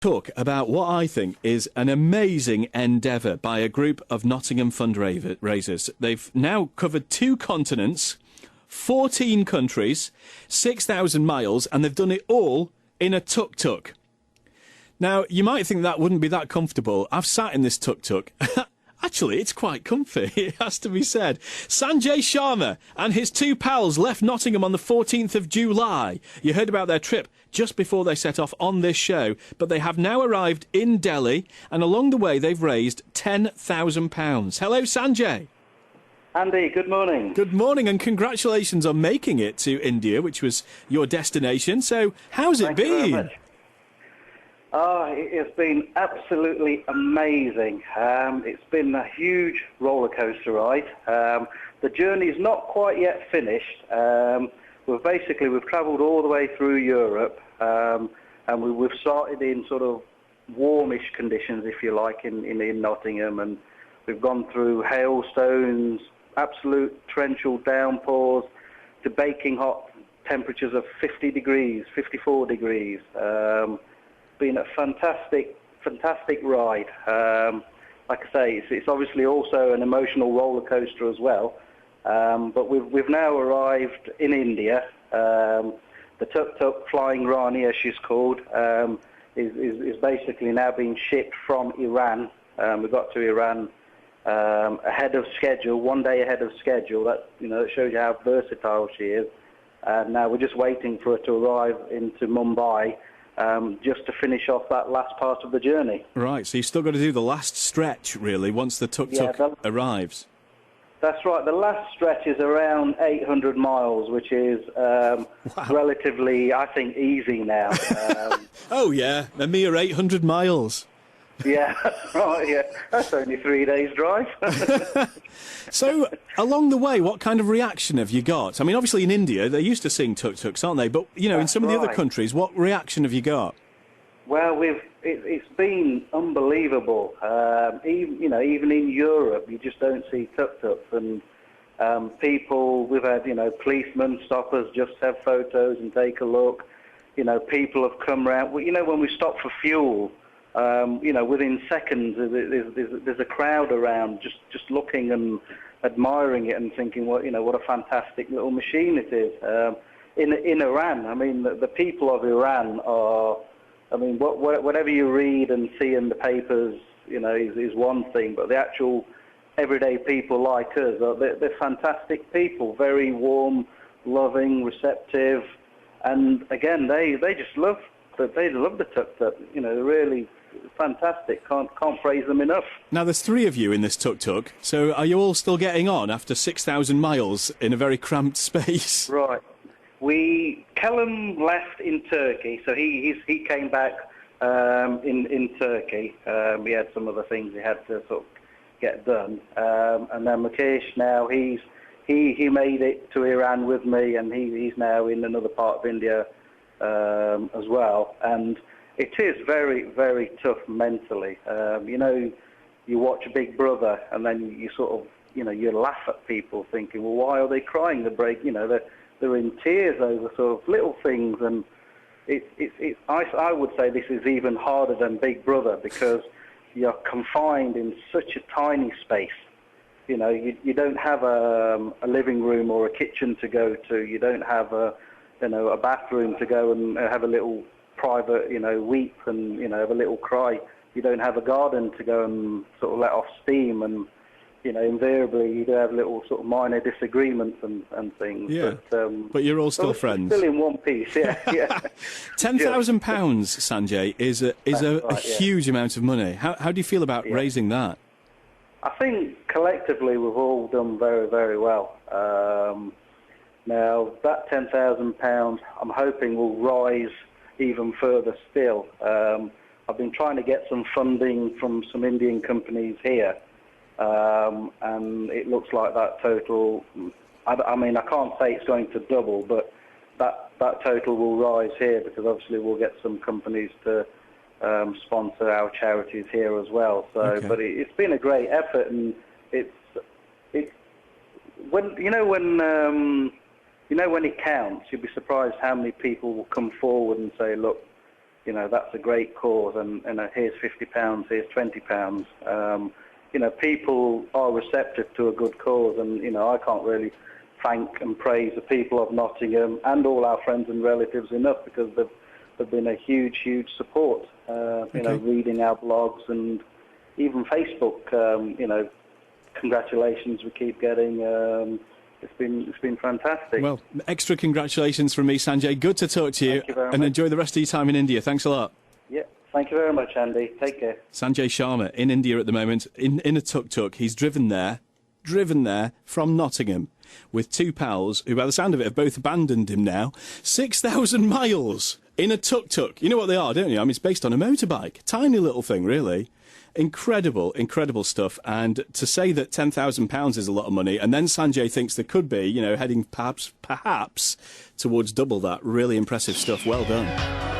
talk about what I think is an amazing endeavour by a group of Nottingham fundraisers. They've now covered 2 continents, 14 countries, 6,000 miles, and they've done it all in a tuk-tuk. Now, you might think that wouldn't be that comfortable. I've sat in this tuk-tuk. Actually, it's quite comfy, it has to be said. Sanjay Sharma and his 2 pals left Nottingham on the 14th of July. You heard about their trip just before they set off on this show, but they have now arrived in Delhi, and along the way they've raised £10,000. Hello, Sanjay. Andy, good morning. Good morning, and congratulations on making it to India, which was your destination. So, how's it been? Thank you very much. It's been absolutely amazing. It's been a huge roller coaster ride. The journey's not quite yet finished. We've travelled all the way through Europe, and we've started in sort of warmish conditions, if you like, in Nottingham, and we've gone through hailstones, absolute torrential downpours, to baking hot temperatures of 50 degrees, 54 degrees. Been a fantastic ride. Like I say, it's obviously also an emotional roller coaster as well. But we've now arrived in India. The tuk-tuk Flying Rani, as she's called, is basically now being shipped from Iran. We got to Iran ahead of schedule, 1 day ahead of schedule. That shows you how versatile she is. And now we're just waiting for her to arrive into Mumbai. Just to finish off that last part of the journey. Right, so you've still got to do the last stretch, really, once the tuk-tuk arrives. That's right. The last stretch is around 800 miles, which is relatively, I think, easy now. Oh, yeah, a mere 800 miles. Yeah, right, yeah. That's only 3 days' drive. So, along the way, what kind of reaction have you got? I mean, obviously in India, they're used to seeing tuk-tuks, aren't they? But, in some of the other countries, what reaction have you got? Well, it's been unbelievable. Even in Europe, you just don't see tuk-tuks. And people, we've had, policemen stop us just to have photos and take a look. People have come round. When we stop for fuel, within seconds, there's a crowd around just looking and admiring it and thinking, what a fantastic little machine it is. In Iran, I mean, the people of Iran are, I mean, whatever you read and see in the papers, is one thing, but the actual everyday people like us, they're fantastic people, very warm, loving, receptive, and again, they just love the tuk-tuk. They're really fantastic. Can't praise them enough. Now, there's 3 of you in this tuk-tuk, so are you all still getting on after 6,000 miles in a very cramped space? Right. Callum left in Turkey, so he came back in Turkey. He had some other things he had to sort of get done, and then Mukesh now he made it to Iran with me, and he's now in another part of India as well, and it is very, very tough mentally. You watch Big Brother, and then you sort of, you laugh at people thinking, well, why are they crying? They're in tears over sort of little things, and I would say this is even harder than Big Brother because you're confined in such a tiny space. You don't have a living room or a kitchen to go to. You don't have a bathroom to go and have a little private, weep and, have a little cry. You don't have a garden to go and sort of let off steam, and, invariably you do have little sort of minor disagreements and things. Yeah, but you're all still friends. Still in one piece, yeah. £10,000, Sanjay, is a huge amount of money. How do you feel about raising that? I think collectively we've all done very, very well. Now, that £10,000, I'm hoping will rise even further still. I've been trying to get some funding from some Indian companies here, and it looks like that total, I mean, I can't say it's going to double, but that total will rise here because obviously we'll get some companies to sponsor our charities here as well. So, okay. But it's been a great effort, and it's when when it counts, you'd be surprised how many people will come forward and say, look, you know, that's a great cause, and here's £50, here's £20. You know, people are receptive to a good cause, and, you know, I can't really thank and praise the people of Nottingham and all our friends and relatives enough, because they've been a huge, huge support. You know, reading our blogs and even Facebook, you know, congratulations we keep getting. It's been fantastic. Well, extra congratulations from me, Sanjay. Good to talk to you. Thank you very and much. Enjoy the rest of your time in India. Thanks a lot. Yeah, thank you very much, Andy. Take care. Sanjay Sharma in India at the moment, in a tuk-tuk. He's driven there from Nottingham with two pals who, by the sound of it, have both abandoned him now. 6,000 miles in a tuk-tuk. You know what they are, don't you? I mean, it's based on a motorbike. Tiny little thing, really. Incredible, incredible stuff. And to say that £10,000 is a lot of money, and then Sanjay thinks there could be, you know, heading perhaps towards double that. Really impressive stuff. Well done.